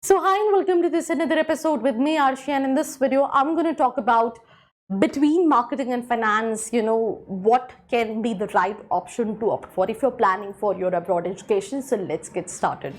So hi and welcome to this another episode with me Arshi, and in this video I'm going to talk about between marketing and finance, what can be the right option to opt for if you're planning for your abroad education. So let's get started.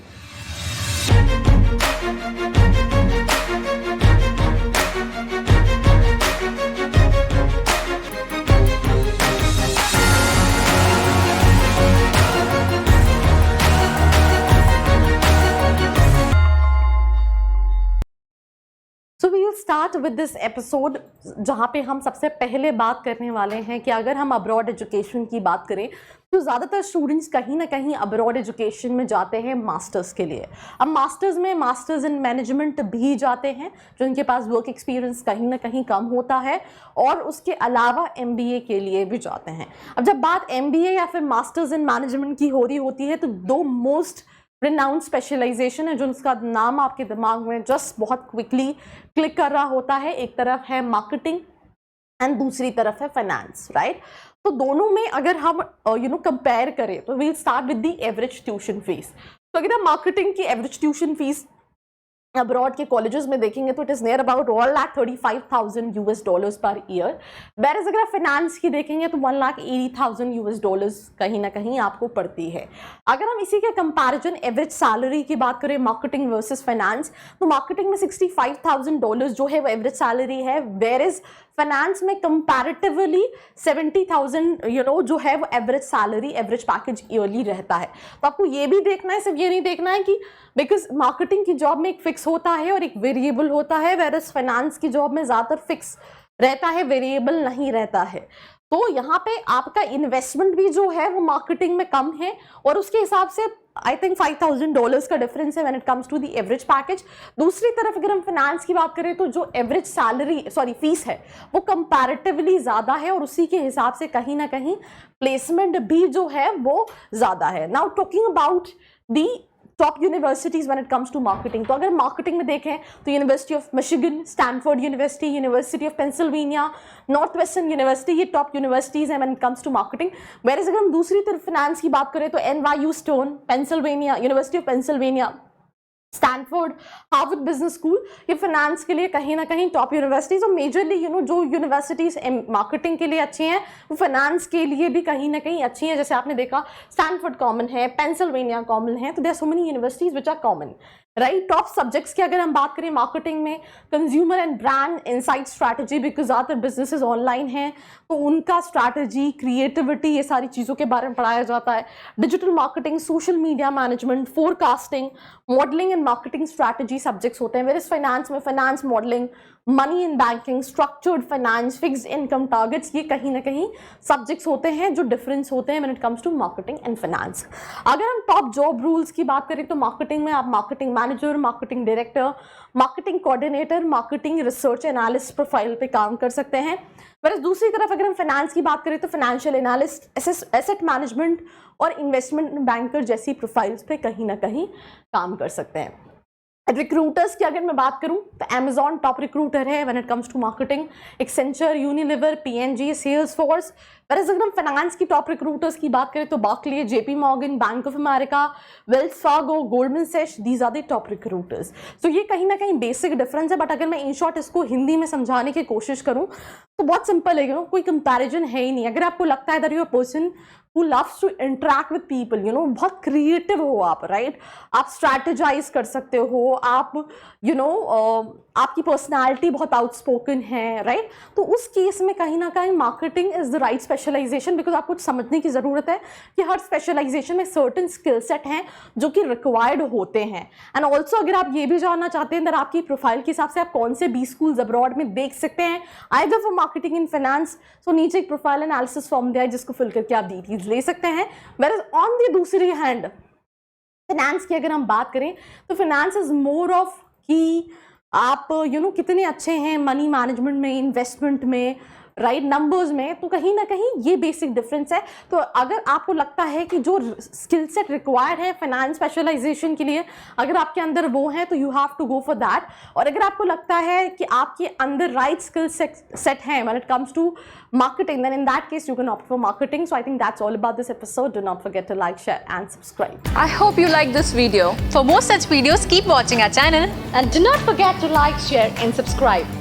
So we will start with this episode जहाँ पे हम सबसे पहले बात करने वाले हैं कि अगर हम अब्रॉड एजुकेशन की बात करें तो ज़्यादातर स्टूडेंट्स कहीं ना कहीं अब्रॉड एजुकेशन में जाते हैं मास्टर्स के लिए। अब मास्टर्स इन मैनेजमेंट भी जाते हैं जो इनके पास वर्क एक्सपीरियंस कहीं ना कहीं कम होता है, और उसके अलावा MBA के लिए भी जाते हैं। अब जब बात MBA या फिर मास्टर्स इन मैनेजमेंट की हो रही होती है तो दो मोस्ट रिनाउंड स्पेशलाइजेशन है जो उसका नाम आपके दिमाग में जस्ट बहुत क्विकली क्लिक कर रहा होता है। एक तरफ है मार्केटिंग एंड दूसरी तरफ है फाइनेंस, राइट। तो दोनों में अगर हम कंपेयर करें तो we'll start with the average tuition fees. तो अगर हम मार्केटिंग की एवरेज ट्यूशन फीस अब्रॉड के कॉलेजेस में देखेंगे तो it is near about $1,35,000 per year. Whereas अगर आप फाइनेंस की देखेंगे तो $1,80,000 कहीं ना कहीं आपको पड़ती है। अगर हम इसी के कंपैरिजन एवरेज सैलरी की बात करें मार्केटिंग वर्सेस फाइनेंस, तो मार्केटिंग में $65,000 जो है वो एवरेज सैलरी है, वेरएज फाइनेंस में कंपैरेटिवली 70,000 जो है वो average salary, average package yearly रहता है। तो आपको ये भी देखना है, सिर्फ ये नहीं देखना है कि बिकॉज मार्केटिंग की जॉब में एक फिक्स होता है और एक वेरिएबल होता है, वेरएज फाइनेंस की जॉब में ज़्यादातर फिक्स रहता है, वेरिएबल नहीं रहता है। तो यहाँ पे आपका इन्वेस्टमेंट भी जो है वो मार्केटिंग में कम है, और उसके हिसाब से आई थिंक $5,000 का डिफरेंस है when it comes to the average package. दूसरी तरफ अगर हम फाइनेंस की बात करें तो जो एवरेज सैलरी फीस है वो कंपैरेटिवली ज़्यादा है, और उसी के हिसाब से कहीं ना कहीं प्लेसमेंट भी जो है वो ज़्यादा है। Now talking about the top universities when it comes to marketing, तो अगर मार्केटिंग में देखें तो university of Michigan, Stanford university, university of Pennsylvania, Northwestern university, ये टॉप यूनिवर्सिटीज हैं when it comes to marketing. Whereas अगर हम दूसरी तरफ फाइनेंस की बात करें तो NYU stone, Pennsylvania, university of Pennsylvania, Stanford, Harvard business school, ये फाइनेंस के लिए कहीं ना कहीं टॉप यूनिवर्सिटीज। और मेजरली जो यूनिवर्सिटीज मार्केटिंग के लिए अच्छी हैं वो फाइनेंस के लिए भी कहीं ना कहीं अच्छी हैं। जैसे आपने देखा स्टैनफोर्ड कॉमन है, पेंसिल्वेनिया कॉमन है, तो there are so many universities which are common, right. Top subjects की अगर हम बात करें मार्केटिंग में, consumer and brand insight strategy, because ज़्यादातर बिजनेसेस ऑनलाइन हैं तो उनका स्ट्रैटेजी, क्रिएटिविटी, ये सारी चीज़ों के बारे में पढ़ाया जाता है। Digital marketing, social media management, forecasting, modelling and marketing strategy subjects होते हैं। वेरएज फाइनेंस में finance modelling, money in banking, structured finance, fixed income targets, ये कहीं ना कहीं सब्जेक्ट्स होते हैं जो डिफरेंस होते हैं when it comes to marketing and finance. अगर हम टॉप जॉब रूल्स की बात करें तो मार्केटिंग में आप marketing manager, marketing director, marketing coordinator, marketing research analyst profile पे काम कर सकते हैं। वरस दूसरी तरफ अगर हम फाइनेंस की बात करें तो फाइनेंशियल एनालिस्ट, एसेट मैनेजमेंट और इन्वेस्टमेंट बैंकर जैसी प्रोफाइल्स पे कहीं ना कहीं काम कर सकते हैं। रिक्रूटर्स की अगर मैं बात करूं तो Amazon टॉप रिक्रूटर है when it comes to marketing, Accenture, Unilever, P&G, Salesforce. वैसे अगर हम फाइनेंस की टॉप रिक्रूटर्स की बात करें तो Barclays, JP Morgan, bank of America, Wells Fargo, Goldman सैक्स, these are the top recruiters. तो ये कहीं ना कहीं बेसिक डिफरेंस है, बट अगर मैं इन शॉर्ट इसको हिंदी में समझाने की कोशिश करूं तो बहुत सिंपल है, कोई कंपैरिजन है ही नहीं। अगर आपको लगता है that you are person who loves to interact with people, बहुत क्रिएटिव हो आप, राइट, आप स्ट्रैटेजाइज कर सकते हो, आप आपकी पर्सनालिटी बहुत आउटस्पोकन है, राइट, तो उस केस में कहीं ना कहीं marketing is the right specialisation, because आपको समझने की ज़रूरत है कि हर स्पेशलाइजेशन में सर्टन स्किल सेट हैं जो कि रिक्वायर्ड होते हैं। एंड ऑल्सो अगर आप ये भी जानना चाहते हैं आपकी प्रोफाइल के हिसाब से आप कौन से 20 स्कूल्स अब्रॉड में देख सकते हैं either for marketing in finance, तो नीचे एक प्रोफाइल एनालिसिस फॉर्म दिया है जिसको फिल करके आप डिटेल्स ले सकते हैं। वेयर ऑन दी दूसरी हैंड फाइनेंस की अगर हम बात करें तो फाइनेंस इज मोर ऑफ कि आप कितने अच्छे हैं मनी मैनेजमेंट में, इन्वेस्टमेंट में, राइट नंबर्स में, तो कहीं ना कहीं ये बेसिक डिफरेंस है। तो अगर आपको लगता है कि जो स्किल सेट रिक्वायर्ड है फाइनेंस स्पेशलाइजेशन के लिए, अगर आपके अंदर वो है तो you have to go for that. और अगर आपको लगता है कि आपके अंदर राइट स्किल सेट है when it comes to marketing, then in that case you can opt for marketing. So I think that's all about this episode. Do not forget to like, share and subscribe. I hope you liked this video. For more such videos, keep watching our channel. And do not forget to like, share and subscribe.